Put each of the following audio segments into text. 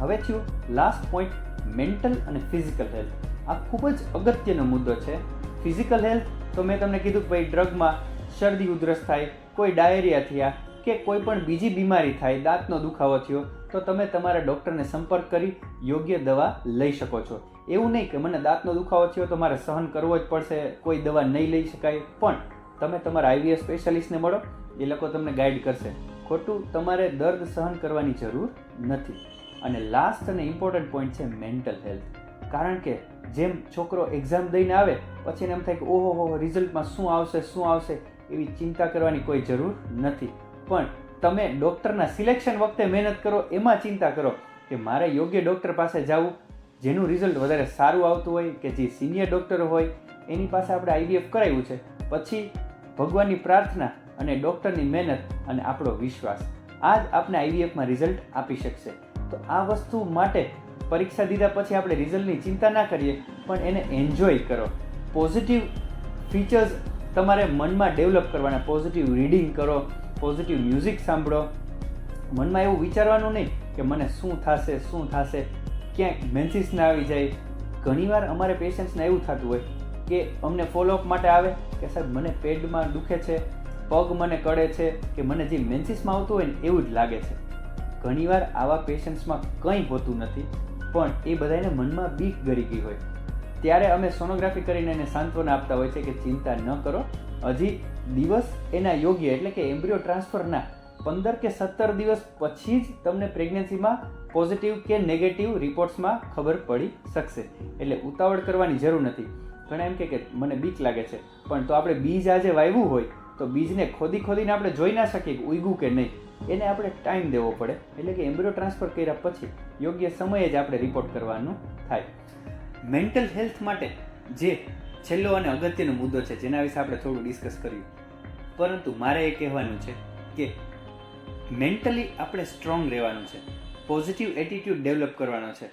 હવે થયું last point, mental અને ફિઝિકલ હેલ્થ. આ ખૂબ જ અગત્યનો મુદ્દો છે. ફિઝિકલ હેલ્થ તો મેં તમને કીધું કે ભાઈ ડ્રગમાં શરદી ઉધરસ થાય, કોઈ ડાયરિયા થયા કે કોઈ પણ બીજી બીમારી થાય, દાંતનો દુખાવો થયો, તો તમે તમારા ડૉક્ટરને સંપર્ક કરી યોગ્ય દવા લઈ શકો છો. એવું નહીં કે મને દાંતનો દુખાવો થયો તો મારે સહન કરવો જ પડશે, કોઈ દવા નહીં લઈ શકાય. પણ તમે તમારા IVF સ્પેશિયાલિસ્ટને મળો, એ લોકો તમને ગાઈડ કરશે. ખોટું તમારે દર્દ સહન કરવાની જરૂર નથી. અને લાસ્ટ અને ઇમ્પોર્ટન્ટ પોઈન્ટ છે મેન્ટલ હેલ્થ. કારણ કે જેમ છોકરો એક્ઝામ દઈને આવે પછી એને એમ થાય કે ઓહો રિઝલ્ટમાં શું આવશે એવી ચિંતા કરવાની કોઈ જરૂર નથી. પણ તમે ડૉક્ટરના સિલેક્શન વખતે મહેનત કરો, એમાં ચિંતા કરો કે મારે યોગ્ય ડૉક્ટર પાસે જવું, જેનું રિઝલ્ટ વધારે સારું આવતું હોય, કે જે સિનિયર ડૉક્ટર હોય એની પાસે આપણે IVF કરાવ્યું છે. પછી ભગવાનની પ્રાર્થના અને ડૉક્ટરની મહેનત અને આપણો વિશ્વાસ આ જ આપણે IVFમાં રિઝલ્ટ આપી શકશે. તો આ વસ્તુ માટે પરીક્ષા દીધા પછી આપણે રિઝલ્ટની ચિંતા ના કરીએ, પણ એને એન્જોય કરો. પોઝિટિવ ફીચર્સ તમારે મનમાં ડેવલપ કરવાના. પોઝિટિવ રીડિંગ કરો, પોઝિટિવ મ્યુઝિક સાંભળો. મનમાં એવું વિચારવાનું નહીં કે મને શું થશે, ક્યાંક મેન્સિસ ના આવી જાય. ઘણીવાર અમારે પેશન્ટ્સને એવું થતું હોય કે અમને ફોલોઅપ માટે આવે કે સાહેબ મને પેડમાં દુખે છે, પગ મને કળે છે, કે મને જે મેન્સિસમાં આવતું હોય ને એવું જ લાગે છે. ઘણીવાર આવા પેશન્ટ્સમાં કંઈ હોતું નથી, પણ એ બધાને મનમાં બીક ગરી ગઈ હોય. ત્યારે અમે સોનોગ્રાફી કરીને એને સાંત્વના આપતા હોય છે કે ચિંતા ન કરો, હજી દિવસ એના યોગ્ય એટલે કે એમ્બ્રિયો ટ્રાન્સફરના 15 કે 17 દિવસ પછી જ તમને પ્રેગ્નન્સીમાં પોઝિટિવ કે નેગેટિવ રિપોર્ટ્સમાં ખબર પડી શકશે. એટલે ઉતાવળ કરવાની જરૂર નથી. ઘણા એમ કે મને બીક લાગે છે, પણ તો આપણે બીજ આજે વાવ્યું હોય તો બીજને ખોદીને આપણે જોઈ ના શકીએ કે ઉગ્યું કે નહીં. એને આપણે ટાઈમ દેવો પડે. એટલે કે એમ્બ્રિયો ટ્રાન્સફર કર્યા પછી યોગ્ય સમયે જ આપણે રિપોર્ટ કરવાનું થાય. મેન્ટલ હેલ્થ માટે જે છેલ્લો અને અગત્યનો મુદ્દો છે, જેના વિશે આપણે થોડું ડિસ્કસ કર્યું, પરંતુ મારે એ કહેવાનું છે કે મેન્ટલી આપણે સ્ટ્રોંગ રહેવાનું છે, પોઝિટિવ એટીટ્યૂડ ડેવલપ કરવાનો છે,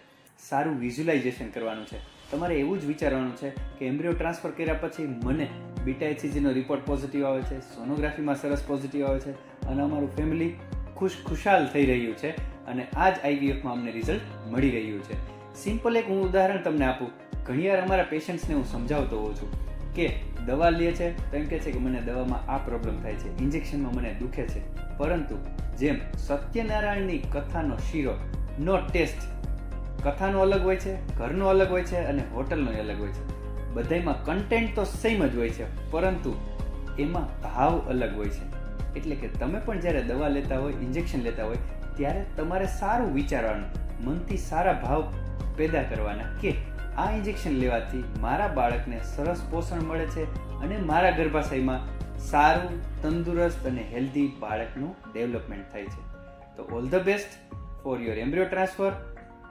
સારું વિઝ્યુલાઇઝેશન કરવાનું છે. તમારે એવું જ વિચારવાનું છે કે એમ્બ્રિયો ટ્રાન્સફર કર્યા પછી મને બીટા HCGનો રિપોર્ટ પોઝિટિવ આવે છે, સોનોગ્રાફીમાં સરસ પોઝિટિવ આવે છે, અને અમારું ફેમિલી ખુશાલ થઈ રહ્યું છે, અને આ જ IVFમાં અમને રિઝલ્ટ મળી રહ્યું છે. સિમ્પલ એક હું ઉદાહરણ તમને આપું. ઘણીવાર અમારા પેશન્ટ્સને હું સમજાવતો હોઉં છું કે દવા લે છે તો એમ કહે છે કે મને દવામાં આ પ્રોબ્લેમ થાય છે, ઇન્જેક્શનમાં મને દુખે છે. પરંતુ જેમ સત્યનારાયણની કથાનો શીરો નો ટેસ્ટ, કથાનો અલગ હોય છે, ઘરનો અલગ હોય છે, અને હોટલનો અલગ હોય છે. બધામાં કન્ટેન્ટ તો સેમ જ હોય છે, પરંતુ એમાં ભાવ અલગ હોય છે. એટલે કે તમે પણ જ્યારે દવા લેતા હોય, ઇન્જેક્શન લેતા હોય, ત્યારે તમારે સારું વિચારવાનું, મનથી સારા ભાવ પેદા કરવાના કે આ ઇન્જેક્શન લેવાથી મારા બાળકને સરસ પોષણ મળે છે અને મારા ગર્ભાશયમાં સારું, તંદુરસ્ત અને હેલ્ધી બાળકનું ડેવલપમેન્ટ થાય છે. તો all the best for your embryo transfer.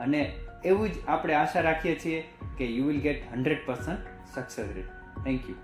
અને એવું જ આપણે આશા રાખીએ છીએ કે you will get 100% success rate. Thank you.